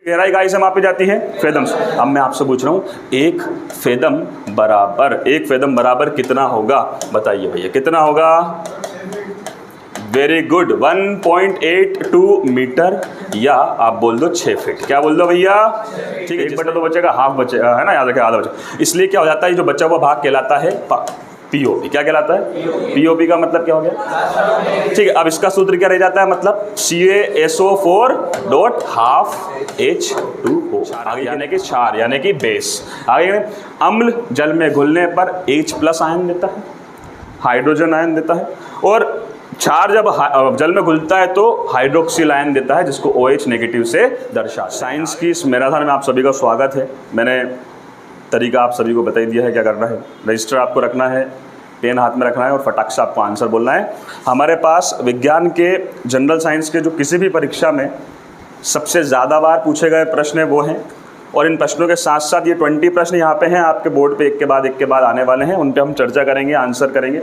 गहराई गाय से मापी जाती है फेदम से। अब मैं आपसे पूछ रहा हूँ एक फेदम बराबर कितना होगा, बताइए भैया कितना होगा। वेरी गुड, 1.82 मीटर या आप बोल दो 6 फीट। क्या बोल दो भैया, ठीक है। 1/2 तो बचेगा, हाफ बचेगा, है ना, याद रखें आधा बचेगा। इसलिए क्या हो जाता है, जो बचा हुआ भाग कहलाता है पीओपी। क्या कहलाता है, पीओपी का मतलब क्या हो गया, ठीक है। अब इसका सूत्र क्या रह जाता है, मतलब CaSO4 डॉट हाफ H2O। आगे यानी कि क्षार यानी कि बेस। आगे अम्ल जल में घुलने पर H+ आयन देता है, हाइड्रोजन आयन देता है, और क्षार जब जल में घुलता है तो हाइड्रोक्सिल आयन देता है, जिसको OH नेगेटिव से दर्शा। साइंस की इस मैराथन में आप सभी का स्वागत है। मैंने तरीका आप सभी को बता ही दिया है क्या करना है। रजिस्टर आपको रखना है, पेन हाथ में रखना है और फटाक से आपको आंसर बोलना है। हमारे पास विज्ञान के, जनरल साइंस के जो किसी भी परीक्षा में सबसे ज़्यादा बार पूछे गए प्रश्न वो हैं, और इन प्रश्नों के साथ साथ ये 20 प्रश्न यहाँ पे हैं आपके बोर्ड पे, एक के बाद आने वाले हैं। उन पे हम चर्चा करेंगे, आंसर करेंगे,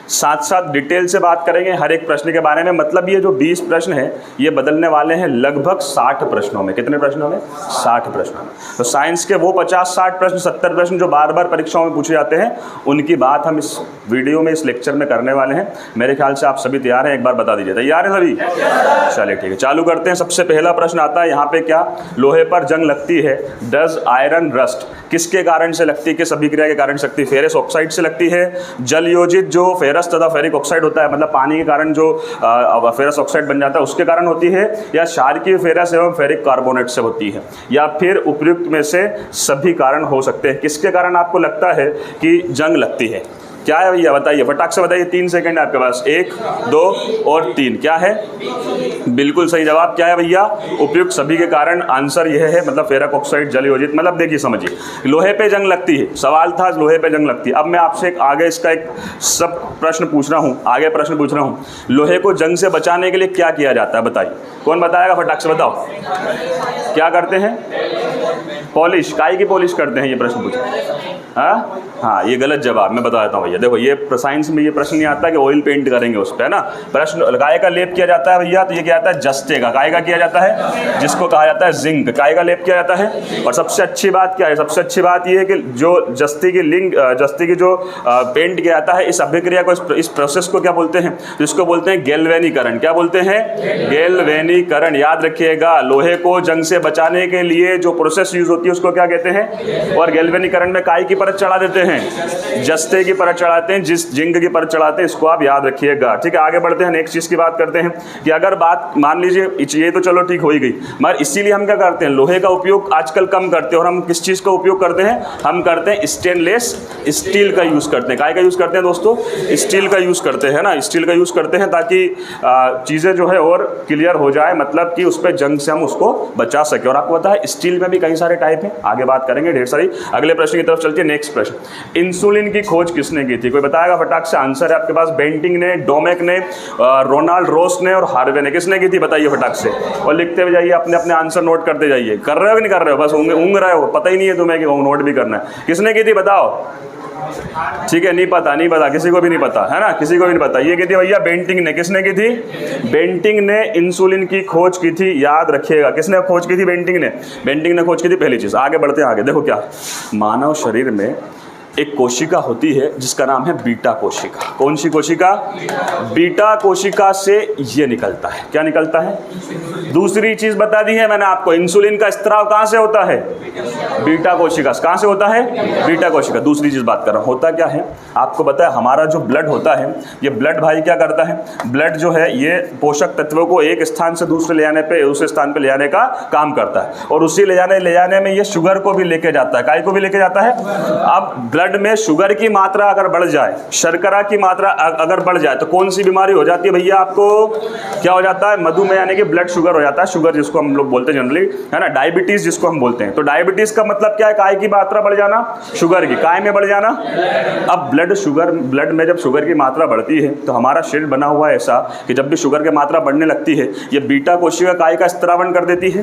साथ साथ डिटेल से बात करेंगे हर एक प्रश्न के बारे में। मतलब ये जो 20 प्रश्न हैं ये बदलने वाले हैं लगभग 60 प्रश्नों में। कितने प्रश्नों में, 60 प्रश्नों में। तो साइंस के वो 50-60 प्रश्न, 70 प्रश्न जो बार बार परीक्षाओं में पूछे जाते हैं, उनकी बात हम इस वीडियो में, इस लेक्चर में करने वाले हैं। मेरे ख्याल से आप सभी तैयार हैं, एक बार बता दीजिए। तैयार हैं सभी, चलिए ठीक है, चालू करते हैं। सबसे पहला प्रश्न आता है यहाँ पे, क्या लोहे पर जंग लगती है, डज आयरन रस्ट, किसके कारण से लगती है, किस अभिक्रिया के कारण से लगती है। फेरस ऑक्साइड से लगती है, जल योजित जो फेरस तथा फेरिक ऑक्साइड होता है, मतलब पानी के कारण जो फेरस ऑक्साइड बन जाता है उसके कारण होती है, या क्षारकीय फेरस एवं फेरिक कार्बोनेट से होती है, या फिर उपयुक्त में से सभी कारण हो सकते हैं। किसके कारण आपको लगता है कि जंग लगती है, क्या है भैया बताइए, फटाक से बताइए। 3 सेकंड आपके पास, 1, 2 और 3। क्या है, बिल्कुल सही जवाब क्या है भैया, उपयुक्त सभी के कारण। आंसर यह है, मतलब फेरक ऑक्साइड जल योजित। मतलब देखिए समझिए, लोहे पे जंग लगती है, सवाल था लोहे पे जंग लगती है। अब मैं आपसे एक आगे इसका एक सब प्रश्न पूछ रहा हूँ, आगे प्रश्न पूछ रहा हूँ, लोहे को जंग से बचाने के लिए क्या किया जाता है, बताइए। कौन बताएगा, फटाक से बताओ। क्या करते हैं, पॉलिश, काय की पॉलिश करते हैं, ये प्रश्न पूछा। हाँ, ये गलत जवाब, मैं बता देता हूँ भैया। देखो ये साइंस में ये प्रश्न नहीं आता कि ऑयल पेंट करेंगे उस पर, है ना। प्रश्न काय का लेप किया जाता है भैया, तो ये क्या आता है, जस्ते का। काय का किया जाता है, जिसको कहा जाता है जिंक, काय का लेप किया जाता है। और सबसे अच्छी बात क्या है, सबसे अच्छी बात ये है कि जो जस्ती की जो पेंट किया जाता है, इस अभिक्रिया को, इस प्रोसेस को क्या बोलते हैं, जिसको बोलते हैं गैल्वेनीकरण। क्या बोलते हैं, गैल्वेनीकरण। याद रखिएगा, लोहे को जंग से बचाने के लिए जो प्रोसेस यूज होती है उसको क्या कहते हैं। और गैल्वेनीकरण में काय की परत चढ़ा देते हैं, जस्ते की परत चढ़ाते हैं, जिस जिंक की परत चढ़ाते हैं, इसको आप याद रखिएगा। ठीक है, आगे बढ़ते हैं, नेक्स्ट चीज की बात करते हैं कि अगर बात मान लीजिए, ये तो चलो ठीक हो ही गई, मगर इसीलिए हम क्या करते हैं, लोहे का उपयोग आजकल कम करते हैं, और हम किस चीज का उपयोग करते हैं, हम करते हैं स्टेनलेस स्टील का यूज करते हैं। काय का यूज करते हैं दोस्तों, स्टील का यूज करते हैं ना, स्टील का यूज करते हैं, ताकि चीजें जो है और क्लियर हो जाए, मतलब कि उस पर जंग से हम उसको बचा सके। और आपको पता है स्टील में भी कई सारे टाइप हैं, आगे बात करेंगे ढेर सारी। अगले प्रश्न की तरफ चलते हैं। नेक्स्ट प्रश्न, इंसुलिन की खोज किसने की थी, कोई बताएगा, फटाक से। आंसर है आपके पास, बेंटिंग ने, डोमेक ने, रोनाल्ड रोस ने और हार्वे ने। किसने की थी बताइए फटाक से, और लिखते हुए जाइए, अपने अपने आंसर नोट करते जाइए। कर रहे हो कि नहीं कर रहे हो, बस ऊँग रहे हो, पता ही नहीं है तुम्हें कि नोट भी करना है। किसने की थी बताओ, ठीक है, नहीं पता, किसी को भी नहीं पता, है ना, किसी को भी नहीं पता। ये की थी भैया बेंटिंग ने। किसने की थी, बेंटिंग ने इंसुलिन की खोज की थी, याद रखिएगा। किसने खोज की थी, बेंटिंग ने खोज की थी, पहली चीज। आगे बढ़ते हैं, आगे देखो क्या, मानव शरीर में एक कोशिका होती है जिसका नाम है बीटा कोशिका। कौन सी कोशिका, बीटा कोशिका से ये निकलता है, क्या निकलता है। दूसरी चीज बता दी है मैंने आपको, इंसुलिन का स्त्राव कहां से होता है, बीटा कोशिका। कहां से होता है, बीटा कोशिका। दूसरी चीज बात कर रहा हूं, होता क्या है, आपको पता है हमारा जो ब्लड होता है, ये ब्लड भाई क्या करता है, ब्लड जो है ये पोषक तत्वों को एक स्थान से दूसरे ले जाने पे, दूसरे स्थान पे ले जाने का काम करता है, और उसी ले जाने में ये शुगर को भी लेके जाता है। काय को भी लेके जाता है। अब ब्लड में शुगर की मात्रा अगर बढ़ जाए, शर्करा की मात्रा अगर बढ़ जाए, तो कौन सी बीमारी हो जाती है भैया आपको, क्या हो जाता है, मधुमेह यानी कि ब्लड शुगर हो जाता है। शुगर जिसको हम लोग बोलते हैं जनरली, है ना, डायबिटीज जिसको हम बोलते हैं। तो डायबिटीज का मतलब क्या है, काय की मात्रा बढ़ जाना, शुगर की, काय में बढ़ जाना। अब ब्लड में जब शुगर की मात्रा बढ़ती है, तो हमारा शरीर बना हुआ है ऐसा कि जब भी शुगर की मात्रा बढ़ने लगती है, ये बीटा कोशिका काय का स्त्रावण कर देती है।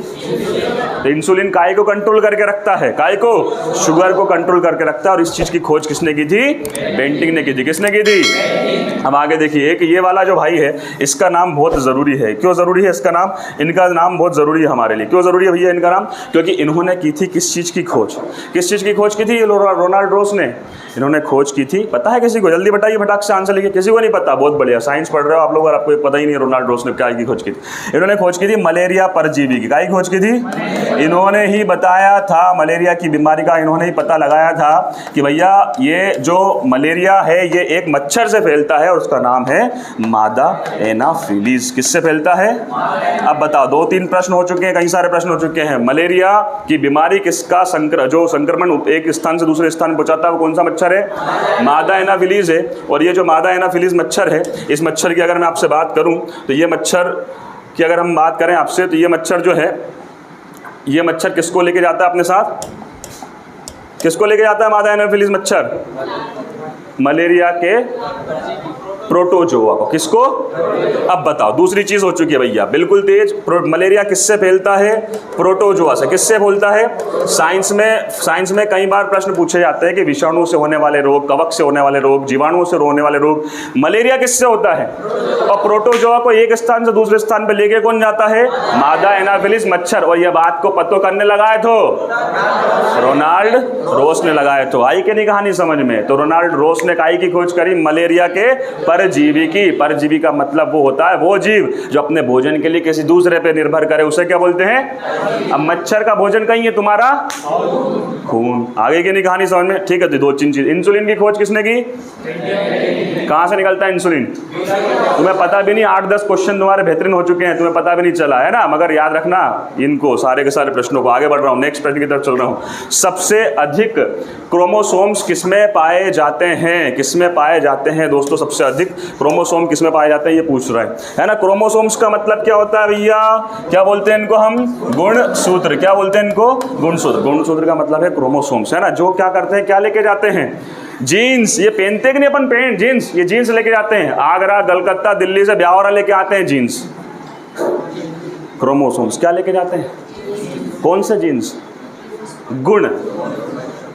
तो इंसुलिन काय को कंट्रोल करके रखता है, काय को, शुगर को कंट्रोल करके रखता है। और इस चीज चीज़ की खोज किसने की थी? बेंटिक ने की थी। किसने की थी? अब आगे देखिए, एक ये वाला जो भाई है इसका नाम बहुत ज़रूरी है। क्यों ज़रूरी है इसका नाम? इनका नाम बहुत ज़रूरी है हमारे लिए। क्यों ज़रूरी है भैया इनका नाम? क्योंकि इन्होंने की थी किस चीज़ की खोज? किस चीज़ की खोज की थी? रोनाल्ड रोस ने इन्होंने खोज की थी। पता है किसी को? जल्दी बताइए, फटाक से आंसर लिखिए। किसी को नहीं पता? बहुत बढ़िया, साइंस पढ़ रहे हो आप लोग और आपको पता ही नहीं रोनाल्ड रोस ने क्या की खोज की थी। इन्होंने खोज की थी मलेरिया परजीवी की। क्या खोज की थी? इन्होंने ही बताया था मलेरिया की बीमारी का, इन्होंने ही पता लगाया था कि भैया ये जो मलेरिया है ये एक मच्छर से फैलता है और उसका नाम है मादा एनाफिलीज। किससे फैलता है? अब बताओ, 2-3 प्रश्न हो चुके हैं, कई सारे प्रश्न हो चुके हैं। मलेरिया की बीमारी किसका जो संक्रमण एक स्थान से दूसरे स्थान पहुंचाता है वो कौन सा मच्छर है? मादा एनाफिलीज है। और ये जो मादा एनाफिलीज मच्छर है, इस मच्छर की अगर मैं आपसे बात करूं तो ये मच्छर की अगर हम बात करें आपसे तो ये मच्छर जो है, ये मच्छर किसको लेके जाता है अपने साथ? किसको लेके जाता है मादा एनाफिलीज मच्छर? मलेरिया के प्रोटोजोआ को। किसको? अब बताओ, दूसरी चीज हो चुकी है भैया, बिल्कुल तेज। मलेरिया किससे फैलता है? प्रोटोजोआ से। किससे फैलता है? साइंस में कई बार प्रश्न पूछे जाते हैं कि विषाणु से होने वाले रोग, कवक से होने वाले रोग, जीवाणुओं से होने वाले रोग, मलेरिया किससे होता है? और प्रोटोजोआ को एक स्थान से दूसरे स्थान पर लेके कौन जाता है? मादा एनाफिलीज मच्छर। और यह बात को पतो करने लगाए तो रोनाल्ड रोस ने लगाए तो। आई कि नहीं कहानी समझ में? तो रोनाल्ड रोस ने काई की खोज करी? मलेरिया के परजीवी की। परजीवी का मतलब वो होता है वो जीव जो अपने भोजन के लिए किसी दूसरे पे निर्भर करे, उसे क्या बोलते हैं? अब मच्छर का भोजन कहीं है तुम्हारा खून। आगे की नहीं कहानी समझ में? ठीक है, तो 2-3 चीज। इंसुलिन की खोज किसने की? कहां से निकलता है इंसुलिन? तुम्हें पता भी नहीं, 8-10 क्वेश्चन तुम्हारे बेहतरीन हो चुके हैं, तुम्हें पता भी नहीं चला है ना। मगर याद रखना इनको, सारे के सारे प्रश्नों को। आगे बढ़ रहा हूं, नेक्स्ट प्रश्न की तरफ चल रहा हूं। सबसे अधिक क्रोमोसोम्स किसमें पाए जाते हैं? किसमें पाए जाते हैं दोस्तों? सबसे अधिक क्रोमोसोम किसमें पाए जाते हैं ये पूछ रहा है ना। क्रोमोसोम्स का मतलब क्या होता है भैया? क्या बोलते हैं इनको हम? गुणसूत्र। क्या बोलते हैं इनको? गुणसूत्र। गुणसूत्र का मतलब है क्रोमोसोम्स, है ना। जो क्या करते हैं, क्या लेके जाते हैं? जीन्स। ये पहनते कि नहीं अपन पेंट जीन्स? ये जीन्स लेके जाते हैं। आगरा, कलकत्ता, दिल्ली से ब्यावरा लेके आते हैं जीन्स। क्रोमोसोम्स क्या लेके जाते हैं? कौन से जीन्स? गुण।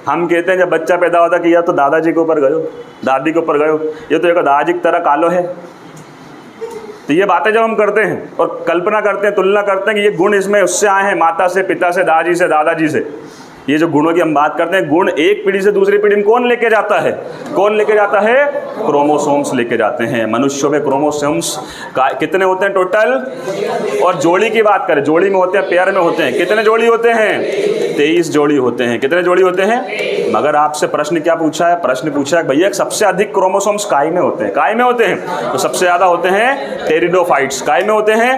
हम कहते हैं जब बच्चा पैदा होता कि या तो दादाजी के ऊपर गयो, दादी के ऊपर गयो, ये तो एक दादाजी की तरह कालो है। तो ये बातें जब हम करते हैं और कल्पना करते हैं, तुलना करते हैं कि ये गुण इसमें उससे आए हैं, माता से, पिता से, दादी से, दादाजी से। ये जो गुणों की हम बात करते हैं, गुण एक पीढ़ी से दूसरी पीढ़ी में कौन लेके जाता है? कौन लेके जाता है? क्रोमोसोम्स लेके जाते हैं। मनुष्यों में क्रोमोसोम्स कितने होते हैं टोटल? और जोड़ी की बात करें, जोड़ी में होते हैं, पेयर में होते हैं, कितने जोड़ी होते हैं? 23 जोड़ी होते हैं। कितने जोड़ी होते हैं? मगर आपसे प्रश्न क्या पूछा है? प्रश्न पूछा है भैया सबसे अधिक क्रोमोसोम्स काय में होते हैं? काय में होते हैं तो सबसे ज्यादा होते हैं टेरिडोफाइट्स। काय में होते हैं?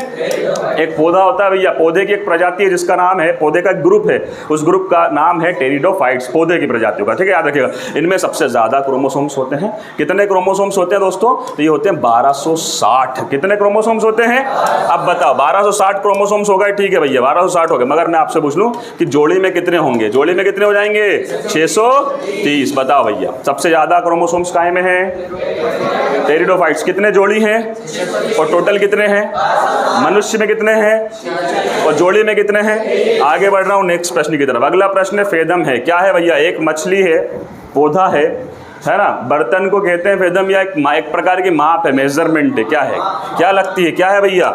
एक पौधा होता है भैया, पौधे की एक प्रजाति है जिसका नाम है, पौधे का एक ग्रुप है, उस ग्रुप का नाम है टेरिडोफाइट्स, पौधे की प्रजातियों का। ठीक है, याद रखिएगा। इनमें सबसे ज्यादा क्रोमोसोम्स होते हैं। कितने क्रोमोसोम्स होते हैं दोस्तों? तो ये होते हैं 1260। कितने क्रोमोसोम्स होते हैं? अब बताओ, 1260 क्रोमोसोम्स हो गए। ठीक है भैया, 1260 हो गए। मगर मैं आपसे पूछ लूं कि जोड़ी में कितने होंगे? जोड़ी में कितने हो जाएंगे? 630। बताओ भैया, सबसे ज्यादा क्रोमोसोम्स काय में है? टेरिडोफाइट्स। कितने जोड़ी हैं? और टोटल कितने हैं? मनुष्य में कितने हैं? और जोड़ी में कितने हैं? आगे बढ़ रहा हूं नेक्स्ट प्रश्न की तरफ। अगला प्रश्न फेदम है। क्या है भैया? एक मछली है, पौधा है ना। बर्तन को कहते हैं फेदम, या एक प्रकार की माप है, मेजरमेंट है। क्या है? क्या लगती है? क्या है भैया?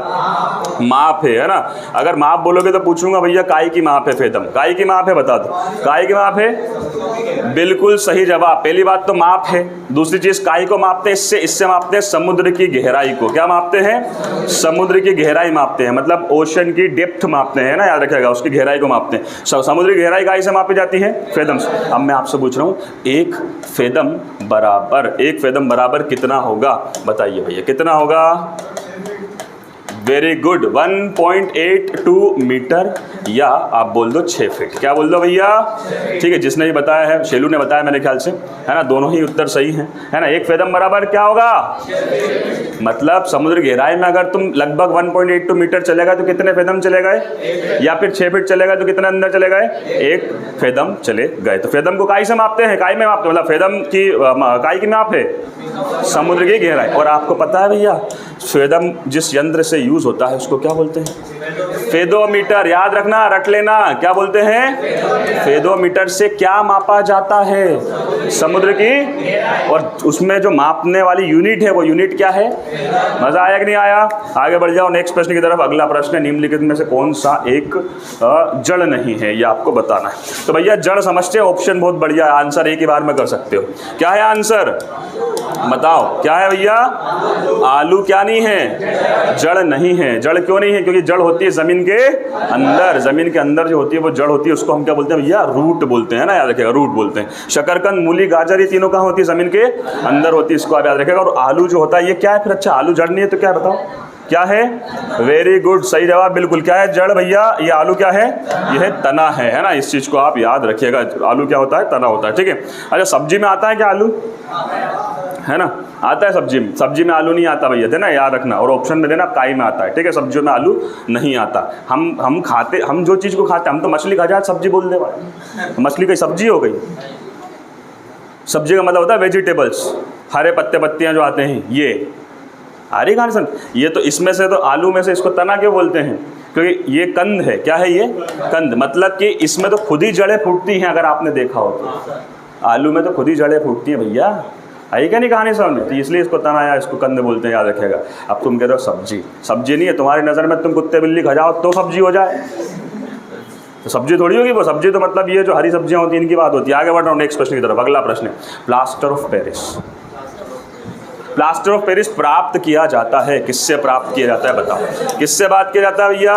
माप है ना। अगर माप बोलोगे तो पूछूंगा भैया काय की माप है फेदम? काय की माप है? बता दो, काय की माप है? बिल्कुल सही जवाब। पहली बात तो माप है। दूसरी चीज काय को मापते हैं? इससे मापते हैं समुद्र की गहराई को। क्या मापते हैं? समुद्र की गहराई मापते हैं, मतलब ओशन की डेप्थ मापते हैं ना, याद रखिएगा, उसकी गहराई को मापते हैं। समुद्र की गहराई काय से मापी जाती है? फेदम से। अब मैं आपसे पूछ रहा हूँ, एक फेदम बराबर कितना होगा? बताइए भैया, कितना होगा? वेरी गुड, 1.82 मीटर, या आप बोल दो 6 फीट। क्या बोल दो भैया? ठीक है, जिसने ये बताया है, शेलू ने बताया मेरे ख्याल से, है ना। दोनों ही उत्तर सही हैं, है ना। एक फेदम बराबर क्या होगा? मतलब समुद्र गहराई में अगर तुम लगभग 1.82 मीटर चले गए तो कितने फेदम चले गए? या फिर 6 फीट चले गए तो कितने अंदर चले गए? 1 फेदम चले गए। तो फेदम को काय से मापते हैं? काय में मापते हैं, मतलब फेदम की काय की माप है? समुद्र की गहराई। और आपको पता है भैया फेदम जिस यंत्र से यूज होता है उसको क्या बोलते हैं? फेदोमीटर, याद रखना, रट लेना, क्या बोलते हैं? फेदोमीटर से क्या मापा जाता है? समुद्र की, और उसमें जो मापने वाली यूनिट है वो यूनिट क्या है? मजा आया कि नहीं आया? आगे बढ़ जाओ नेक्स्ट प्रश्न की तरफ। अगला प्रश्न है, निम्नलिखित में से कौन सा एक जड़ नहीं है, ये आपको बताना है। तो भैया जड़ समझते हो, ऑप्शन बहुत बढ़िया है, आंसर एक ही बार में कर सकते हो। क्या है आंसर? बताओ क्या है भैया? आलू क्या नहीं है? जड़ नहीं है। जड़ क्यों नहीं है? क्योंकि जड़ होती है जमीन के अंदर। जमीन के अंदर जो होती है वो जड़ होती है, उसको हम क्या बोलते हैं भैया? रूट बोलते हैं ना, याद रखिएगा, रूट बोलते हैं। शकरकंद, मूली, गाजर, ये तीनों कहाँ होती है? जमीन के अंदर होती है, इसको आप याद रखिएगा। और आलू जो होता है ये क्या है फिर? अच्छा, आलू जड़ नहीं है तो क्या है बताओ? क्या है? वेरी गुड, सही जवाब, बिल्कुल। क्या है जड़ भैया? ये आलू क्या है? ये है तना है ना, इस चीज को आप याद रखिएगा। आलू क्या होता है? तना होता है, ठीक है। अच्छा, सब्जी में आता है क्या आलू? है ना, आता है सब्जी में। सब्जी में आलू नहीं आता भैया, थे ना, याद रखना। और ऑप्शन में देना काई में आता है, ठीक है। सब्जियों में आलू नहीं आता। हम खाते, हम जो चीज़ को खाते हैं, हम तो मछली खा जाए सब्जी बोल दे भाई, मछली की सब्जी हो गई। सब्जी का मतलब होता है वेजिटेबल्स, हरे पत्ते पत्तियाँ जो आते हैं ये। अरे कहानी सुन, ये तो इसमें से तो आलू में से इसको तना क्यों बोलते हैं? क्योंकि ये कंद है। क्या है ये? कंद। मतलब कि इसमें तो खुद ही जड़ें फूटती हैं, अगर आपने देखा हो तो। आलू में तो खुद ही जड़ें फूटती हैं भैया, आई क्या नहीं कहानी समझ में? तो इसलिए इसको तना या इसको कंद बोलते हैं, याद रखिएगा। अब तुम कह रहे हो सब्जी, सब्जी नहीं है तुम्हारी नज़र में, तुम कुत्ते बिल्ली खा जाओ तो सब्जी हो जाए, तो सब्जी थोड़ी होगी वो। सब्जी तो मतलब ये जो हरी सब्जियां होती हैं इनकी बात होती है। आगे बढ़ रहा हूँ नेक्स्ट प्रश्न की तरफ। अगला प्रश्न है, plaster of Paris. Plaster of Paris प्राप्त किया जाता है, किससे प्राप्त किया जाता है बताओ? किससे बात किया जाता है भैया?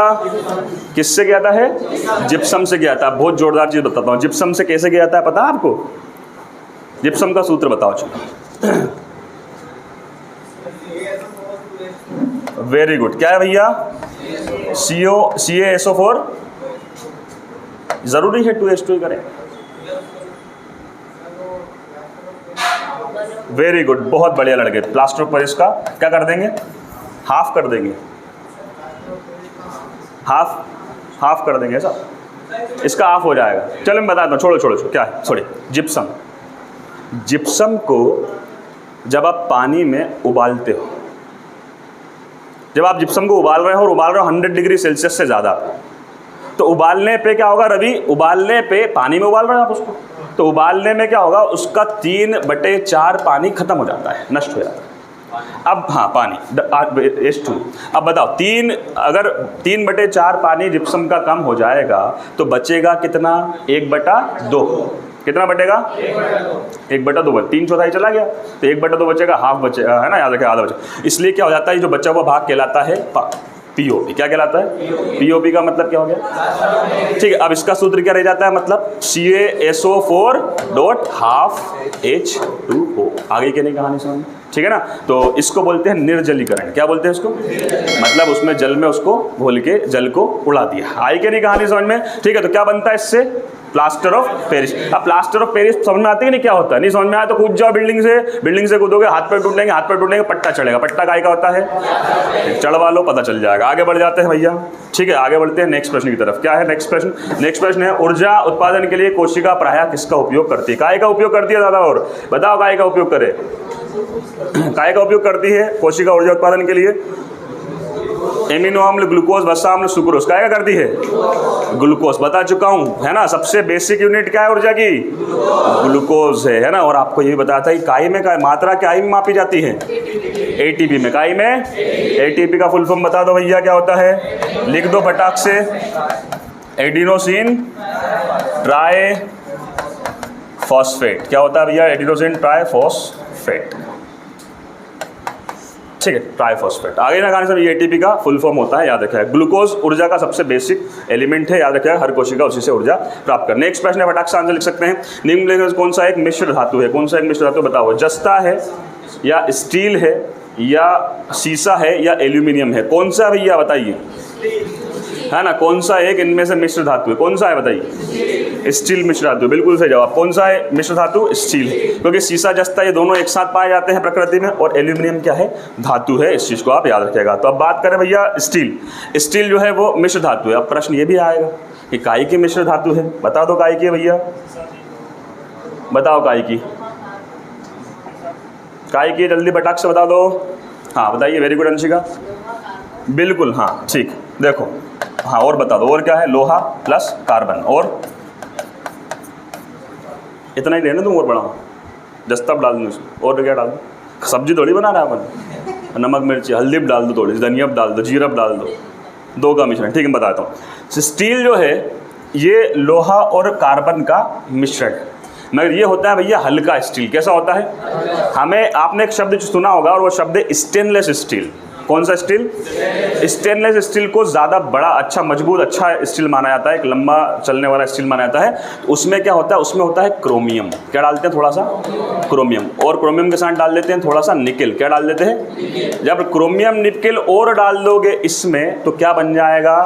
किससे किया जाता है? जिप्सम से किया जाता है। बहुत जोरदार चीज़ बताता हूँ, जिप्सम से कैसे किया जाता है पता है आपको? जिप्सम का सूत्र बताओ चलो। वेरी गुड, क्या है भैया? CaSO4। जरूरी है 2H2 करें? वेरी गुड, बहुत बढ़िया लड़के। प्लास्टर ऑफ पेरिस का क्या कर देंगे? हाफ कर देंगे, हाफ कर देंगे ऐसा, इसका हाफ हो जाएगा। चलो मैं बताता हूँ, छोड़ो क्या है, छोड़िए। जिप्सम, जिप्सम को जब आप पानी में उबालते हो, जब आप जिप्सम को उबाल रहे हो और उबाल रहे हो 100 डिग्री सेल्सियस से ज़्यादा, तो उबालने पे क्या होगा रवि? उबालने पे, पानी में उबाल रहे हो आप उसको, तो उबालने में क्या होगा? उसका 3/4 पानी खत्म हो जाता है, नष्ट हो जाता है। अब हाँ, पानी H2। अब बताओ, अगर 3/4 पानी जिप्सम का कम हो जाएगा तो बचेगा कितना? 1/2। कितना बटेगा? 1/2। 3/4 चला गया तो 1/2 बचेगा, हाफ बचेगा, है ना, याद रखें, आधा बचेगा। इसलिए क्या हो जाता है, जो बचा हुआ भाग कहलाता है पीओपी। क्या कहलाता है? पीओपी का मतलब क्या हो गया? ठीक है, अब इसका सूत्र क्या रह जाता है? मतलब CaSO4 ½ H2O। आगे क्या नहीं कहानी समझ, ठीक है ना। तो इसको बोलते हैं निर्जलीकरण। क्या बोलते हैं इसको? मतलब उसमें जल में उसको घोल के जल को उड़ा दिया। आई क्या नहीं कहानी समझ में? ठीक है, तो क्या बनता है इससे? Plaster of Paris. अब प्लास्टर ऑफ पेरिस समझ में आती है नहीं क्या होता है? नहीं समझ में आया तो कूद जाओ बिल्डिंग से कूदोगे, हाथ पैर टूटेंगे, पट्टा चढ़ेगा। पट्टा काय का होता है? चढ़वा लो, पता चल जाएगा। आगे बढ़ जाते हैं भैया, ठीक है, आगे बढ़ते हैं नेक्स्ट प्रश्न की तरफ। क्या है नेक्स्ट प्रश्न? नेक्स्ट प्रश्न है, ऊर्जा उत्पादन के लिए कोशिका प्रायः किसका उपयोग करती है? काय का उपयोग करती है दादा? और बताओ काय का उपयोग करे? काय का उपयोग करती है कोशिका ऊर्जा उत्पादन के लिए? एमिनो अम्ल, ग्लूकोज, वसा अम्ल, सुक्रोज। काय का करती है? ग्लूकोज। बता चुका हूँ, है ना। सबसे बेसिक यूनिट क्या है ऊर्जा की? ग्लूकोज है ना। और आपको ये बताया था कि काई में का मात्रा क्या में मापी जाती है? ATP में। काई में ATP का फुल फॉर्म बता दो भैया, क्या होता है? लिख दो फटाक से। Adenosine try phosphate. क्या होता है भैया? एडिनोसिन ट्राई फॉस्फेट, ठीक है, ट्राइफॉस्फेट। आगे ना कहानी सब ATP का फुल फॉर्म होता है, याद रखिएगा। ग्लूकोज ऊर्जा का सबसे बेसिक एलिमेंट है, याद रखिएगा। हर कोशिका उसी से ऊर्जा प्राप्त कर। नेक्स्ट प्रश्न है, फटाक से आंसर लिख सकते हैं। निम्नलिखित कौन सा एक मिश्र धातु है? कौन सा एक मिश्र धातु बताओ? जस्ता है या स्टील है या सीसा है या एल्यूमिनियम है? कौन सा भैया बताइए, है ना। कौन सा एक इनमें से मिश्र धातु है? कौन सा है बताइए? स्टील मिश्र धातु, बिल्कुल सही जवाब। कौन सा है मिश्र धातु? स्टील है, क्योंकि सीसा जस्ता ये दोनों एक साथ पाए जाते हैं प्रकृति में, और एल्यूमिनियम क्या है? धातु है। इस चीज़ को आप याद रखिएगा। तो अब बात करें भैया स्टील। स्टील जो है वो मिश्र धातु है। अब प्रश्न ये भी आएगा कि काय की मिश्र धातु है? बता दो काय की है भैया, बताओ काय की, काय की जल्दी फटाक से बता दो। हाँ बताइए, वेरी गुड अंशिका, बिल्कुल हाँ ठीक। देखो हाँ और बता दो, और क्या है? लोहा प्लस कार्बन, और इतना ही रहने दूँ और बढ़ाऊँ? जस्ता डाल दूँ इसमें, और क्या डाल दूँ? सब्जी थोड़ी बना रहा है अपन, नमक मिर्ची हल्दी डाल दो, थोड़ी धनिया डाल दो, जीरा डाल दो, दो का मिश्रण। ठीक है, बताता हूँ। स्टील जो है ये लोहा और कार्बन का मिश्रण है, मगर ये होता है भैया हल्का स्टील। कैसा होता है? हमें आपने एक शब्द सुना होगा और वो शब्द है स्टेनलेस स्टील। कौन सा स्टील? स्टेनलेस स्टील को ज़्यादा बड़ा, अच्छा, मजबूत, अच्छा स्टील माना जाता है, एक लंबा चलने वाला स्टील माना जाता है। तो उसमें क्या होता है? उसमें होता है क्रोमियम। क्या डालते हैं? थोड़ा सा क्रोमियम, और क्रोमियम के साथ डाल देते हैं थोड़ा सा निकेल। क्या डाल देते हैं? जब क्रोमियम निकेल और डाल दोगे इसमें तो क्या बन जाएगा?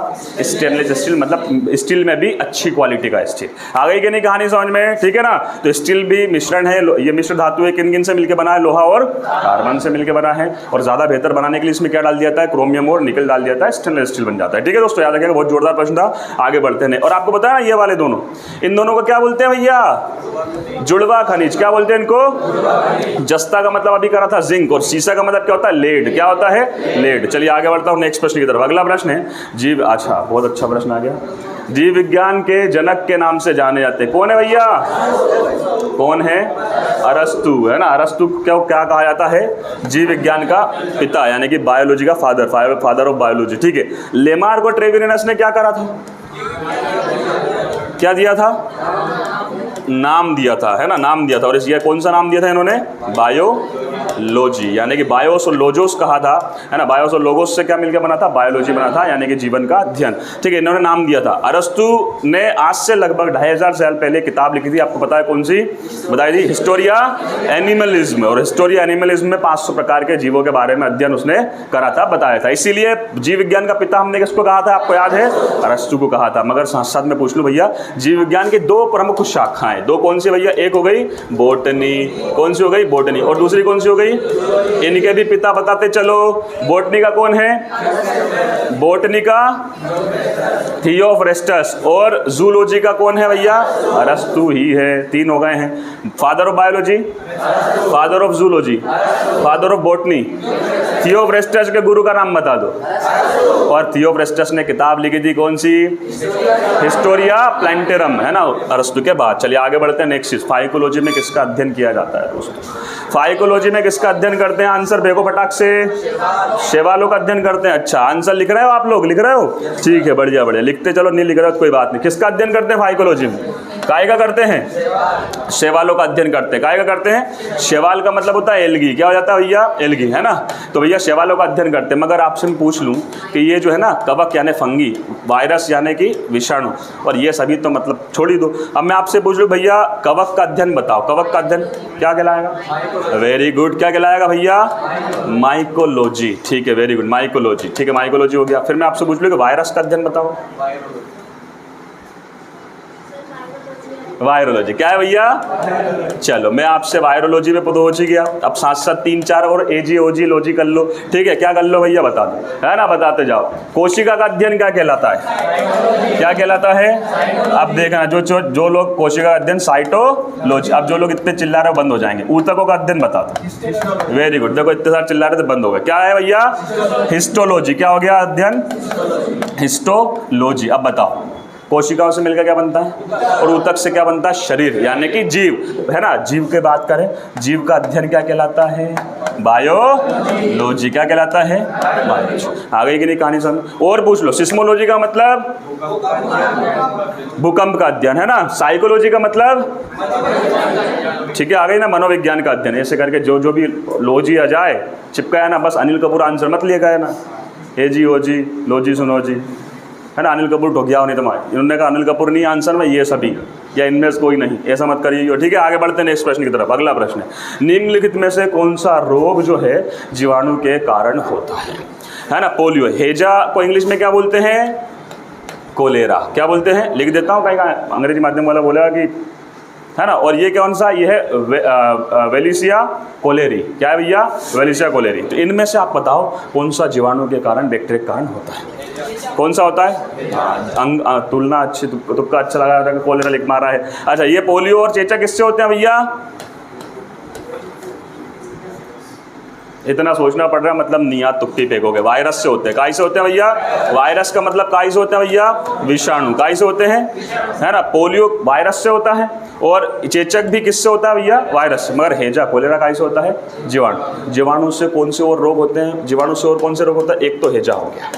स्टेनलेस स्टील, मतलब स्टील में भी अच्छी क्वालिटी का स्टील। आ गई कि नहीं कहानी समझ में? ठीक है ना। तो स्टील भी मिश्रण है, ये मिश्र धातु है, किन किन से मिलकर बना है? लोहा और कार्बन से मिलकर बना है। और ज़्यादा बेहतर बनाने के लिए इसमें क्या डाल दिया जाता है? क्रोमियम और निकल डाल दिया जाता है, स्टेनलेस स्टील बन जाता है। ठीक है दोस्तों, याद रखिएगा, बहुत जोरदार प्रश्न था। आगे बढ़ते हैं। और आपको पता है ये वाले दोनों, इन दोनों को क्या बोलते हैं भैया? जुड़वा खनिज। क्या बोलते हैं इनको? जस्ता का मतलब अभी करा था जिंक, और सीसा का मतलब क्या होता है? लेड। क्या होता है? लेड। चलिए आगे बढ़ता हूँ नेक्स्ट प्रश्न की तरफ। अगला प्रश्न है जीव, अच्छा बहुत अच्छा प्रश्न आ गया। जीव विज्ञान के जनक के नाम से जाने जाते हैं, कौन है भैया? कौन है? अरस्तु, है ना। अरस्तु क्या कहा जाता है? जीव विज्ञान का पिता, यानी कि बायोलॉजी का फादर ऑफ बायोलॉजी। ठीक है। लेमार्क और ट्रेविनस ने क्या करा था? क्या दिया था? नाम दिया था, है ना, नाम दिया था। और ये कौन सा नाम दिया था इन्होंने? बायोलॉजी, यानी कि बायोस और लोजोस कहा था, है ना। बायोस और लोगोस से क्या मिलकर बना था? बायोलॉजी बना था, यानी कि जीवन का अध्ययन। ठीक है, इन्होंने नाम दिया था। अरस्तु ने आज से लगभग 2500 साल पहले किताब लिखी थी, आपको पता है कौन सी? बताई थी, हिस्टोरिया एनिमलिज्म। और हिस्टोरिया एनिमलिज्म में 500 प्रकार के जीवों के बारे में अध्ययन उसने करा था, बताया था। इसीलिए जीव विज्ञान का पिता हमने किसको कहा था? आपको याद है? अरस्तु को कहा था। मगर साथ साथ में पूछ लूं भैया, जीव विज्ञान की दो प्रमुख शाखाएं, दो कौन सी भैया? एक हो गई बॉटनी। कौन सी हो गई? बॉटनी। और दूसरी कौन सी हो गई? इनके भी पिता बताते चलो। बॉटनी का कौन है? बॉटनी का थियोफ्रेस्टस। और जूलॉजी का कौन है भैया? अरस्तु ही है। 3 हो गए हैं। Father of biology, father of zoology, father of botany. Theophrastus के गुरु का नाम बता दो। और थियोफ्रेस्टस ने किताब लिखी थी कौन सी? हिस्टोरिया प्लांटेरम, है ना, अरस्तु के बाद। चलिए आगे बढ़ते हैं नेक्स्ट चीज। फाइकोलॉजी में किसका अध्ययन किया जाता है दोस्तों? फाइकोलॉजी में किसका अध्ययन करते हैं? आंसर देखो फटाक से। शैवालों का अध्ययन करते हैं। अच्छा, आंसर लिख रहे हो आप लोग? लिख रहे हो? ठीक है, बढ़िया बढ़िया, लिखते चलो, नहीं लिख रहे हो तो कोई बात नहीं। किसका अध्ययन करते हैं फाइकोलॉजी में? काय का करते हैं? शैवालों का अध्ययन करते हैं। काय का करते हैं? शैवाल का मतलब होता है एल्गी। क्या हो जाता है भैया? एल्गी, है ना। तो भैया शैवालों का अध्ययन करते हैं। मगर आपसे मैं पूछ लूं कि ये जो है ना, कवक यानी फंगी, वायरस यानी कि विषाणु, और ये सभी तो मतलब छोड़ ही दो। अब मैं आपसे पूछ लूं भैया, कवक का अध्ययन बताओ। कवक का अध्ययन क्या कहलाएगा? वेरी गुड, क्या कहलाएगा भैया? माइकोलॉजी। ठीक है, वेरी गुड, माइकोलॉजी। ठीक है, माइकोलॉजी हो गया। फिर मैं आपसे पूछ लूं कि वायरस का अध्ययन बताओ। वायरोलॉजी। क्या है भैया? चलो मैं आपसे वायरोलॉजी में पहुंच गया। अब साथ साथ 3-4 और एजी ओजी लॉजी कर लो। ठीक है, क्या कर लो भैया? बता दो, है ना, बताते जाओ। कोशिका का अध्ययन क्या कहलाता है? क्या कहलाता है? अब देखना, जो लोग कोशिका का अध्ययन साइटोलॉजी। अब जो लोग इतने चिल्ला रहे बंद हो जाएंगे। ऊतकों का अध्ययन बता दो। वेरी गुड, देखो इतने सारे चिल्ला रहे थे, बंद हो गए। क्या है भैया? हिस्टोलॉजी। क्या हो गया अध्ययन? हिस्टोलॉजी। अब बताओ, कोशिकाओं से मिलकर क्या बनता है? और ऊतक से क्या बनता है? शरीर, यानी कि जीव, है ना। जीव की बात करें, जीव का अध्ययन क्या कहलाता है? बायोलॉजी। क्या कहलाता है? बायोलॉजी। आ गई कि नहीं कहानी समझ? और पूछ लो, सिस्मोलॉजी का मतलब भूकंप का अध्ययन, है ना। साइकोलॉजी का मतलब, ठीक है, आ गई ना, मनोविज्ञान का अध्ययन। ऐसे करके जो भी लॉजी आ जाए चिपकाया ना, बस अनिल कपूर आंसर मत लिया गया ना, एजी ओजी लॉजी सुनोजी, है ना। अनिल कपूर ठोक गया नहीं तुम्हारे, इन्होंने कहा अनिल कपूर नहीं आंसर में, ये सभी, या इनमें से कोई नहीं, ऐसा मत करिए। ठीक है, आगे बढ़ते हैं नेक्स्ट प्रश्न की तरफ। अगला प्रश्न है, निम्नलिखित में से कौन सा रोग जो है जीवाणु के कारण होता है ना। पोलियो। हेजा को इंग्लिश में क्या बोलते हैं? कोलेरा। क्या बोलते हैं? लिख देता हूँ, कहीं अंग्रेजी माध्यम वाला बोलेगा कि, है ना। और ये कौन सा? ये है वेलिसिया कोलेरी। क्या है भैया? वेलिसिया कोलेरी। तो इनमें से आप बताओ कौन सा जीवाणु के कारण, बैक्टीरिया के कारण होता है? कौन सा होता है? तुलना अच्छी, तुक्का अच्छा लगा था, कोलेरा लिख मारा है। अच्छा, ये पोलियो और चेचक किससे होते हैं भैया? इतना सोचना पड़ रहा है, मतलब नियत तुक्की फेंकोगे। वायरस से होते हैं, काई से होते हैं भैया? वायरस का मतलब काई से होते हैं भैया? विषाणु। काई से होते हैं, है ना? पोलियो वायरस से होता है, और चेचक भी किससे होता है भैया? वायरस से। मगर हैजा कोलेरा काई से होता है? जीवाणु। जीवाणु से कौन से और रोग होते हैं? जीवाणु से और कौन से रोग होता है? एक तो हैजा हो गया।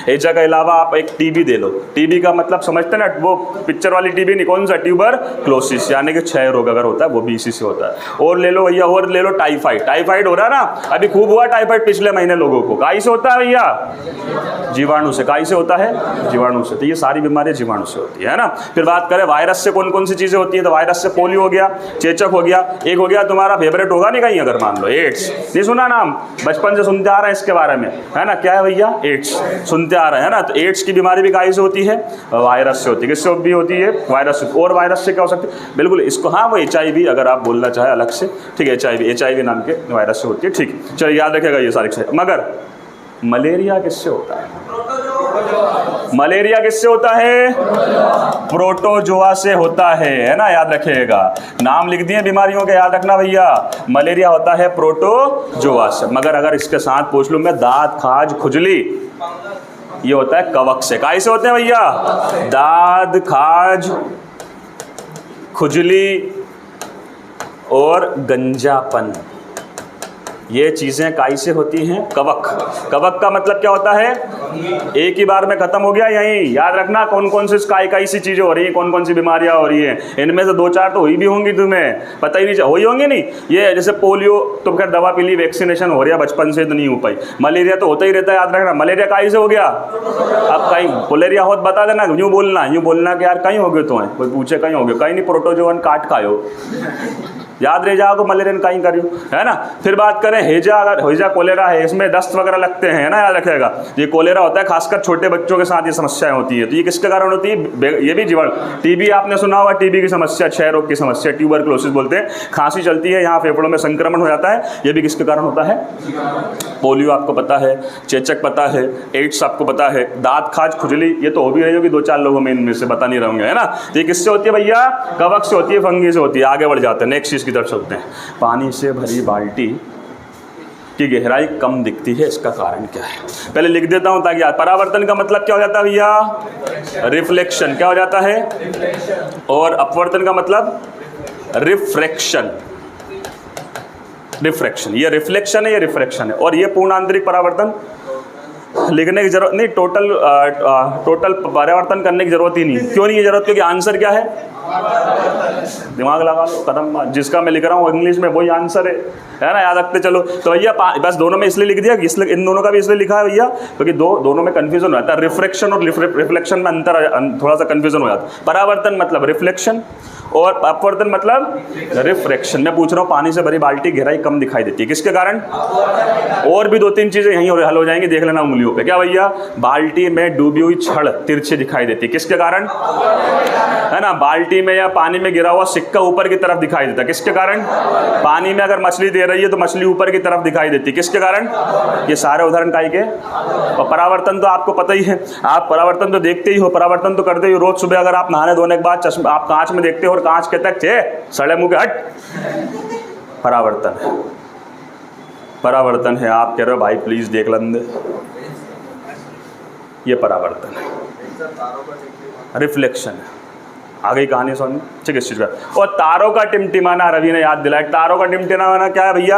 हैजा के अलावा आप एक टीबी दे लो। टीबी का मतलब समझते हैं ना, वो पिक्चर वाली टीबी नहीं, कौन सा? ट्यूबरक्लोसिस, यानी कि क्षय रोग अगर होता है वो भी इसी से होता है। और ले लो भैया, और ले लो टाइफाइड। टाइफाइड हो रहा है ना, अभी खूब हुआ टाइफाइड पिछले महीने लोगों को। काई से होता है भैया? जीवाणु से। काई से होता है? जीवाणु से। तो ये सारी बीमारियां जीवाणु से होती है ना। फिर बात करें वायरस से कौन कौन सी चीजें होती है, तो वायरस से पोलियो हो गया, चेचक हो गया, एक हो गया तुम्हारा फेवरेट होगा नहीं कहीं, अगर मान लो एड्स। नहीं सुना नाम? बचपन से सुनते आ रहे हैं इसके बारे में, है ना? क्या है भैया? एड्स सुनते आ रहे हैं ना। तो एड्स की बीमारी भी काई से होती है? वायरस से होती है। किससे भी होती है? वायरस से। और वायरस से क्या हो सकती है? बिल्कुल इसको, हाँ वो HIV अगर आप बोलना चाहे अलग से, ठीक है, HIV नाम के वायरस से होती है, ठीक है, चलिए याद रखेगा ये सारी चीजें। मगर मलेरिया किससे होता है? मलेरिया किससे होता है? प्रोटोजोआ से होता है ना, याद रखिएगा। नाम लिख दिए बीमारियों के, याद रखना भैया। मलेरिया होता है प्रोटोजोआ से। मगर अगर इसके साथ पूछ लूं मैं, दांत, खाज, खुजली, ये होता है कवक से। काई से होते हैं भैया? दाद, खाज, खुजली और गंजापन, ये चीजें काई से होती हैं? कवक। कवक का मतलब क्या होता है? एक ही बार में खत्म हो गया यही। याद रखना कौन कौन से काई सी चीजें हो रही हैं, कौन कौन सी बीमारियां हो रही हैं। इनमें से 2-4 तो हुई भी होंगी, तुम्हें पता ही नहीं, हुई होंगी नहीं। ये जैसे पोलियो, तो खैर दवा पी ली, वैक्सीनेशन हो रहा, बचपन से तो नहीं हो पाई। मलेरिया तो होता ही रहता है, याद रखना। मलेरिया काई से हो गया? अब कहीं मलेरिया हो बता देना, यूँ बोलना कि यार कहीं हो गए तो है, कोई पूछे कहीं हो गए, कहीं नहीं, प्रोटोजोवन काट खायो, याद रह जाओ मलेरियन कहीं करियो, है ना। फिर बात करें हैजा, अगर हैजा कोलेरा है, इसमें दस्त वगैरह लगते हैं, है ना, याद रखिएगा। ये कोलेरा होता है, खासकर छोटे बच्चों के साथ ये समस्याएं होती है। तो ये किसके कारण होती है? ये भी जीवाणु। टीबी आपने सुना होगा, टीबी की समस्या, क्षय रोग की समस्या, ट्यूबरक्लोसिस बोलते हैं। खांसी चलती है, यहाँ फेफड़ों में संक्रमण हो जाता है, ये भी किसके कारण होता है? पोलियो आपको पता है, चेचक पता है, एड्स आपको पता है, दांत, खाज, खुजली, ये तो हो भी रही होगी 2-4 लोगों में, इनमें से बता नहीं रहूंगे, है ना। तो ये किससे होती है भैया? कवक से होती है, फंगी से होती है। आगे बढ़ जाते हैं, नेक्स्ट चीज की तरफ चलते हैं। पानी से भरी बाल्टी की गहराई कम दिखती है, इसका कारण क्या है? पहले लिख देता हूं ताकि परावर्तन का मतलब क्या हो जाता है भैया? रिफ्लेक्शन। क्या हो जाता है? और अपवर्तन का मतलब रिफ्रैक्शन। रिफ्रैक्शन, ये रिफ्लेक्शन है, ये रिफ्रैक्शन है। और ये पूर्ण आंतरिक परावर्तन लिखने की जरूरत नहीं, टोटल परावर्तन करने की जरूरत ही नहीं। क्यों नहीं है जरूरत? क्योंकि आंसर क्या है? दिमाग लगा लो, कदम, जिसका मैं लिख रहा हूँ इंग्लिश में वही आंसर है ना, याद रखते चलो। तो भैया बस दोनों में इसलिए लिख दिया, इसलिए इन दोनों का भी इसलिए लिखा है भैया क्योंकि दोनों में कंफ्यूजन हो जाता है। रिफ्रैक्शन और रिफ्लेक्शन में अंतर, थोड़ा सा कंफ्यूजन हो जाता है। परावर्तन मतलब रिफ्लेक्शन और अपवर्तन मतलब रिफ्रैक्शन। मैं पूछ रहा हूँ, पानी से भरी बाल्टी गहराई कम दिखाई देती है, किसके कारण? और भी 2-3 चीजें यहीं हल हो जाएंगी, देख लेना उंगलियों पे। क्या भैया? बाल्टी में डूबी हुई छड़ तिरछे दिखाई देती है, किसके कारण? है ना। बाल्टी में या पानी में गिरा हुआ सिक्का ऊपर की तरफ दिखाई देता है, किसके कारण? पानी में अगर मछली दे रही है तो मछली ऊपर की तरफ दिखाई देती है, किसके कारण? ये सारे उदाहरण काई के। और परावर्तन तो आपको पता ही है, आप परावर्तन तो देखते ही हो, परावर्तन तो करते ही हो। रोज सुबह अगर आप नहाने धोने के बाद चश्मा आप कांच में देखते हो और कांच के तक थे सड़े मुंह के, हट, परावर्तन है, परावर्तन है। आप कह रहे हो भाई प्लीज देख लेंगे, ये परावर्तन है, रिफ्लेक्शन है। आगे की कहानी सुन, ठीक है, इस चीज का। और तारों का टिमटिमाना, रवि ने याद दिलाया। तारों का टिमटिमाना क्या है भैया?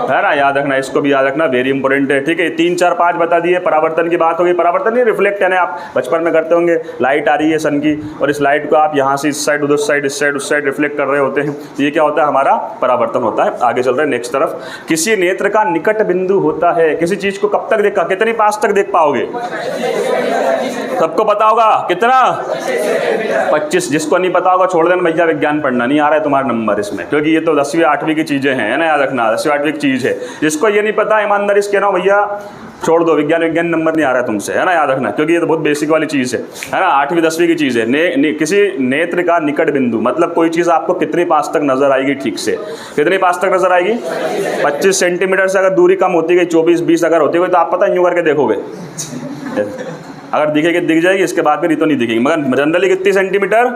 है ना, याद रखना, इसको भी याद रखना, वेरी इंपॉर्टेंट है। ठीक है, 3, 4, 5 बता दिए। परावर्तन की बात होगी। परावर्तन नहीं, रिफ्लेक्ट है ना, आप बचपन में करते होंगे। लाइट आ रही है सन की और इस लाइट को आप यहाँ से इस साइड, उधर साइड, इस साइड, उस साइड रिफ्लेक्ट कर रहे होते हैं। ये क्या होता है? हमारा परावर्तन होता है। आगे चल रहे हैं नेक्स्ट तरफ। किसी नेत्र का निकट बिंदु होता है। किसी चीज को कब तक देखा, कितनी पास तक देख पाओगे? सबको पता होगा कितना? 25। जिसको नहीं पता होगा छोड़ देना भैया, विज्ञान पढ़ना नहीं आ रहा है तुम्हारा नंबर इसमें, क्योंकि ये तो 10वीं 8वीं की चीजें हैं, है ना, याद रखना, 10वीं 8वीं की चीज है। जिसको ये नहीं पता, ईमानदारी से कह रहा हूं भैया, छोड़ दो, विज्ञान नंबर नहीं आ रहा है तुमसे, है ना, याद रखना, क्योंकि ये तो बहुत बेसिक वाली चीज है ना, 8वीं 10वीं की चीज है। किसी नेत्र का निकट बिंदु मतलब कोई चीज आपको कितनी पास तक नजर आएगी? ठीक से कितनी पास तक नजर आएगी? 25 सेंटीमीटर से अगर दूरी कम होती गई, 24-20 अगर होती गई, तो आप पता यूं करके देखोगे, अगर दिखेगी दिख जाएगी, इसके बाद में नहीं तो नहीं दिखेगी। मगर जनरली कितनी सेंटीमीटर?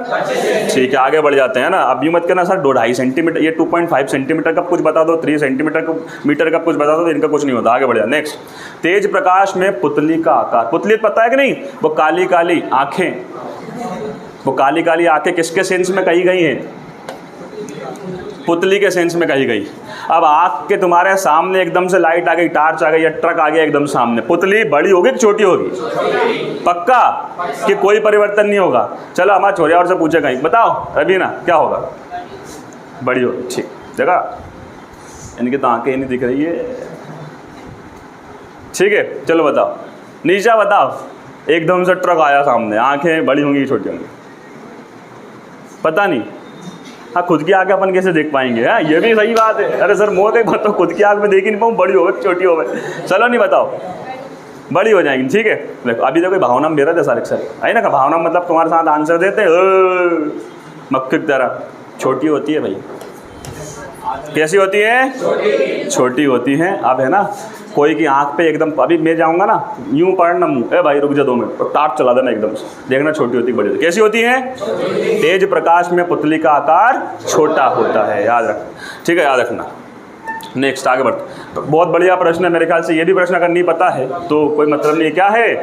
ठीक है, आगे बढ़ जाते हैं ना। अब यूँ मत करना सर 2.5 सेंटीमीटर, ये 2.5 सेंटीमीटर का कुछ बता दो, 3 सेंटीमीटर का मीटर का कुछ बता दो, तो इनका कुछ नहीं होता। आगे बढ़ जाए। नेक्स्ट, तेज प्रकाश में पुतली का आकार। पुतली पता है कि नहीं? वो काली काली आँखें, वो काली काली आँखें किसके सेंस में कही गई हैं? पुतली के सेंस में कही गई। अब आँख के तुम्हारे सामने एकदम से लाइट आ गई, टार्च आ गई या ट्रक आ गया एकदम सामने, पुतली बड़ी होगी कि छोटी होगी? पक्का कि कोई परिवर्तन नहीं होगा? चलो हमारा छोरिया और से पूछे कहीं, बताओ रवीना क्या होगा? बड़ी होगी। ठीक, जगह इनकी तो आँखें ही नहीं दिख रही है। ठीक है, चलो बताओ, नीचा बताओ, एकदम से ट्रक आया सामने, आँखें बड़ी होंगी छोटी होंगी? पता नहीं। हाँ, खुद की आँखें अपन कैसे देख पाएंगे? हाँ, ये भी सही बात है। अरे सर मोह देख तो खुद की आँख में देख ही नहीं पाऊँ, बड़ी हो गई छोटी हो गई? चलो नहीं बताओ, बड़ी हो जाएंगी। ठीक है, देखो अभी तो कोई भावना में दे रहा था सारे सर है ना, भावना मतलब तुम्हारे साथ आंसर देते मक्खी की तरह। छोटी होती है भाई। कैसी होती है? छोटी होती है। अब है ना, कोई की आंख पे एकदम, अभी मैं जाऊंगा ना यूं पढ़ना मुंह, ए भाई रुक जा 2 मिनट, तो टार्च चला देना एकदम से, देखना छोटी होती है बड़ी होती है। कैसी होती है? तेज प्रकाश में पुतली का आकार छोटा होता है, याद रख। ठीक है, याद रखना। नेक्स्ट आगे बढ़ते। बहुत बढ़िया प्रश्न है, मेरे ख्याल से ये भी प्रश्न अगर नहीं पता है तो कोई मतलब नहीं। क्या है?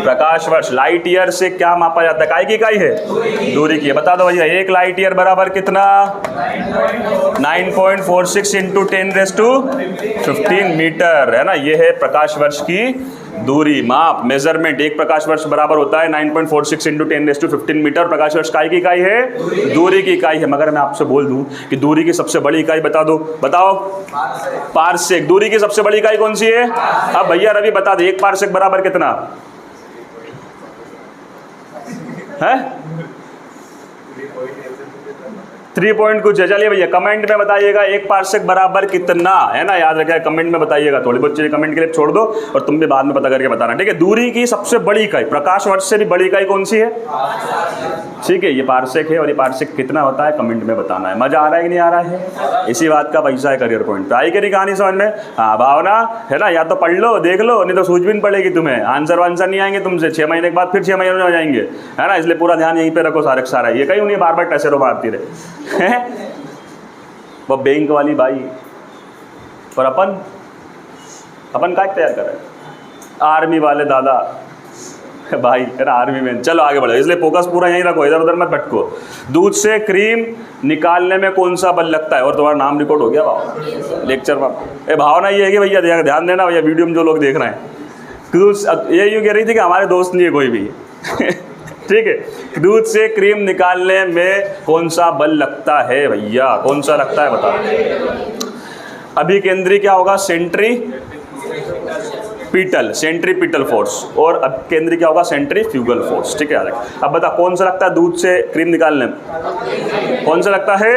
प्रकाश वर्ष। लाइट ईयर से क्या मापा जाता है? काय की इकाई है? दूरी की है। बता दो भैया, 1 लाइट ईयर बराबर कितना? 9.46 इंटू 10⁻15 मीटर, है ना। ये है प्रकाश वर्ष की दूरी, माप, मेजरमेंट। 1 प्रकाश वर्ष बराबर होता है 9.46 इंटू 10⁻15 मीटर। प्रकाश वर्ष काय की इकाई है? दूरी की इकाई है। मगर मैं आपसे बोल दूं कि दूरी की सबसे बड़ी इकाई बता दो, बताओ। पारसेक। दूरी की सबसे बड़ी इकाई कौन सी है? अब भैया रवि बता दे, 1 पारसेक बराबर कितना है? 3 पॉइंट कुछ है। चलिए भैया कमेंट में बताइएगा 1 पारसेक बराबर कितना, है ना। याद रखिएगा, कमेंट में बताइएगा। थोड़ी बहुत चीजें कमेंट के लिए छोड़ दो और तुम भी बाद में पता करके बताना। ठीक है, दूरी की सबसे बड़ी इकाई, प्रकाश वर्ष से भी बड़ी इकाई कौन सी है? ठीक है, ये पारसेक है। और ये पारसेक कितना होता है कमेंट में बताना है। मजा आ रहा है कि नहीं आ रहा है? इसी बात का पैसा है करियर पॉइंट। तो आई कि नहीं कहानी समझ में? हाँ, भावना है ना, या तो पढ़ लो देख लो, नहीं तो सूझ भी नहीं पड़ेगी तुम्हें। आंसर वांसर नहीं आएंगे तुमसे, 6 महीने के बाद फिर 6 महीने में हो जाएंगे, है ना। इसलिए पूरा ध्यान यहीं पे रखो सारे सारा। ये कहीं नहीं बार बार टसेरो मारती रहे वो बैंक वाली बाई। और अपन का तैयार कर रहे हैं? आर्मी वाले दादा भाई, है ना, आर्मी में। चलो आगे बढ़ो, इसलिए फोकस पूरा यहीं रखो, इधर उधर मत भटको। दूध से क्रीम निकालने में कौन सा बल लगता है? और तुम्हारा नाम रिकॉर्ड हो गया भाव लेक्चर में। ए भावना ये है कि भैया ध्यान देना भैया, वीडियो में जो लोग देख रहे हैं, ये यूँ कह रही थी कि हमारे दोस्त नहीं है कोई भी ठीक है, दूध से क्रीम निकालने में कौन सा बल लगता है भैया? कौन सा लगता है बताओ। अभिकेंद्री क्या होगा? Centripetal force. और अपकेंद्री क्या होगा? Centrifugal force. ठीक है, अब बता कौन सा लगता है दूध से क्रीम निकालने में? कौन सा लगता है?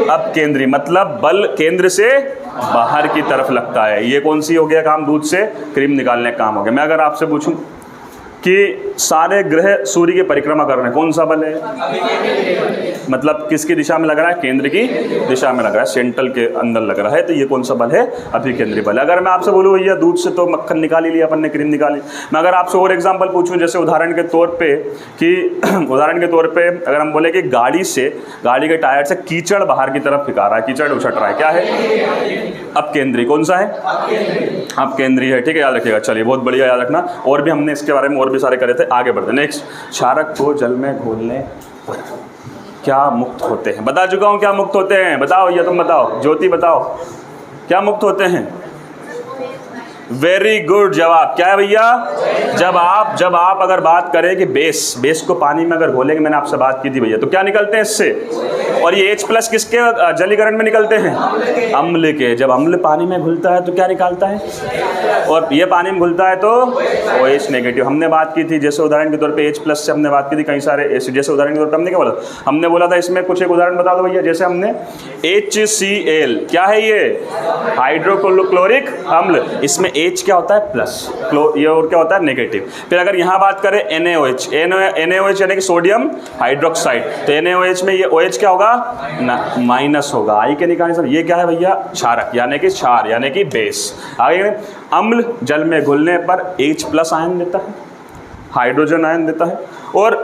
अपकेंद्री, मतलब बल केंद्र से बाहर की तरफ लगता है। ये कौन सी हो गया काम? दूध से क्रीम निकालने का काम हो गया। मैं अगर आपसे पूछूं कि सारे ग्रह सूर्य की परिक्रमा कर रहे हैं, कौन सा बल है? मतलब किसकी दिशा में लग रहा है? केंद्र की दिशा में लग रहा है, सेंट्रल के अंदर लग रहा है। तो ये कौन सा बल है? अभिकेंद्री बल। अगर मैं आपसे बोलूँ भैया दूध से तो मक्खन निकाल ही लिया अपन ने, क्रीम निकाली। मैं अगर आपसे और एग्जांपल पूछूं, जैसे उदाहरण के तौर पे अगर हम बोले कि गाड़ी के टायर से कीचड़ बाहर की तरफ फेंका रहा है, कीचड़ उछट रहा है, क्या है? अपकेंद्री। कौन सा है? अपकेंद्री है। ठीक है, याद रखिएगा। चलिए बहुत बढ़िया, याद रखना। और भी हमने इसके बारे में और भी सारे करे थे। आगे बढ़ते। नेक्स्ट, क्षारक को जल में घोलने पर क्या मुक्त होते हैं? बता चुका हूं क्या मुक्त होते हैं। बताओ, या तुम बताओ, ज्योति बताओ क्या मुक्त होते हैं? वेरी गुड जवाब। क्या है भैया? जब आप अगर बात करें कि बेस को पानी में अगर घोलेंगे, मैंने आपसे बात की थी भैया, तो क्या निकलते हैं इससे? और ये H+ किसके जलीकरण में निकलते हैं? अम्ल के। जब अम्ल पानी में घुलता है तो क्या निकालता है? और ये पानी में घुलता है तो OH नेगेटिव। हमने बात की थी, जैसे उदाहरण के तौर पे H+ से हमने बात की थी कई सारे एसिड। जैसे उदाहरण के तौर पर हमने क्या बोला? हमने बोला था इसमें कुछ एक उदाहरण बता दो भैया। जैसे हमने HCl, क्या है ये? हाइड्रोक्लोरिक अम्ल। इसमें H क्या होता है? प्लस, ये और क्या होता है? नेगेटिव। फिर अगर यहाँ बात करें NaOH यानी कि सोडियम हाइड्रोक्साइड, तो NaOH में ये OH क्या होगा? माइनस होगा। आई के निकालने सर, ये क्या है भैया? क्षारक, यानी कि क्षार, यानी कि बेस। आगे अम्ल जल में घुलने पर H+ आयन देता है। हाइड्रोजन आयन देता है, और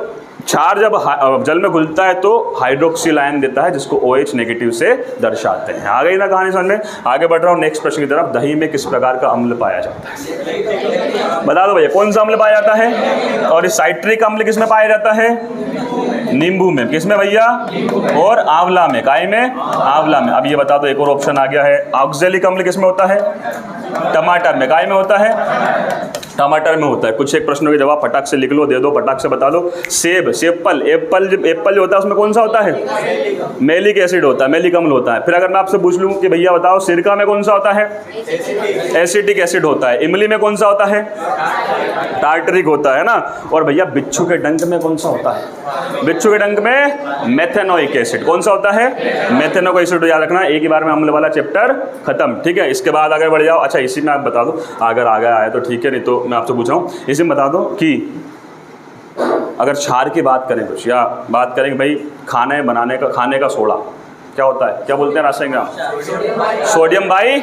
क्षार जब जल में घुलता है तो हाइड्रोक्सिल आयन देता है, जिसको OH नेगेटिव से दर्शाते हैं। आ गई ना कहानी समझ में? आगे बढ़ रहा हूँ नेक्स्ट प्रश्न की तरफ। दही में किस प्रकार का अम्ल पाया जाता है? बता दो भैया, कौन सा अम्ल पाया जाता है? और इस साइट्रिक अम्ल किस में पाया जाता है? नींबू में। किस में भैया? और आंवला में। काय में? आंवला में। अब ये बता दो, एक और ऑप्शन आ गया है, ऑक्जेलिक अम्ल किस में होता है? टमाटर में। काय में होता है? टमाटर में होता है। कुछ एक प्रश्नों के जवाब फटाक से लिख लो, दे दो, फटाक से बता दो। सेब, सेपल, एप्पल जो होता है उसमें कौन सा होता है? मेलिक एसिड होता है, मेलिक अम्ल होता है। फिर अगर मैं आपसे पूछ लूँ कि भैया बताओ सिरका में कौन सा होता है? एसिटिक एसिड होता है। इमली में कौन सा होता है? टार्टरिक होता है ना। और भैया बिच्छू के डंक में कौन सा होता है? बिच्छू के डंक में मेथेनोइक एसिड। कौन सा होता है? Methanoic acid. याद रखना, एक ही बार में अम्ल वाला चैप्टर खत्म। ठीक है, इसके बाद आगे बढ़ जाओ। अच्छा, इसी में आप बता दो, अगर आगे आया तो ठीक है, नहीं तो मैं आपसे पूछ रहा हूँ, इसी में बता दो कि अगर क्षार की बात करें कुछ, या बात करें भाई खाने का सोडा क्या होता है? क्या बोलते हैं रासायनिक नाम? सोडियम बाई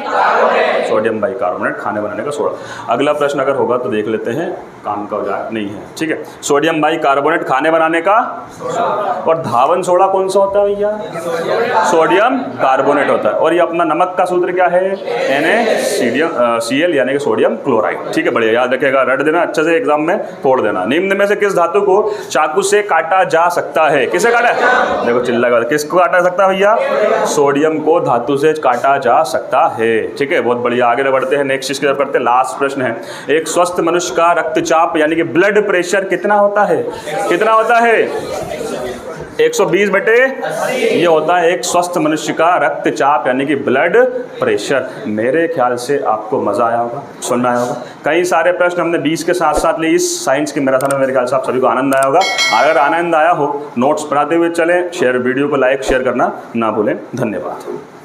कार्बोनेट, खाने बनाने का सोडा। अगला प्रश्न अगर होगा तो देख लेते हैं, काम का औजार नहीं है। ठीक है, सोडियम बाई कार्बोनेट खाने बनाने का। और धावन सोडा कौन सा होता है भैया? सोडियम कार्बोनेट होता है। और ये अपना नमक का सूत्र क्या है? NaCl यानी कि सोडियम क्लोराइड। ठीक है, बढ़िया, याद रखेगा, रट देना अच्छे से, एग्जाम में फोड़ देना। निम्न में से किस धातु को चाकू से काटा जा सकता है? किसे काटा है? देखो चिल्ला कर, किसको काटा जा सकता है भैया? सोडियम को धातु से काटा जा सकता है। ठीक है, बहुत बढ़िया। आगे बढ़ते हैं, नेक्स्ट चीज की तरफ बढ़ते हैं। लास्ट प्रश्न है, एक स्वस्थ मनुष्य का रक्तचाप यानी कि ब्लड प्रेशर कितना होता है? कितना होता है? 120/, ये होता है एक स्वस्थ मनुष्य का रक्तचाप यानी कि ब्लड प्रेशर। मेरे ख्याल से आपको मजा आया होगा, सुनना आया होगा। कई सारे प्रश्न हमने 20 के साथ साथ लिए इस साइंस के मैराथन में। मेरे ख्याल से आप सभी को आनंद आया होगा। अगर आनंद आया हो, नोट्स बनाते हुए चलें। वीडियो को लाइक शेयर करना ना भूलें। धन्यवाद।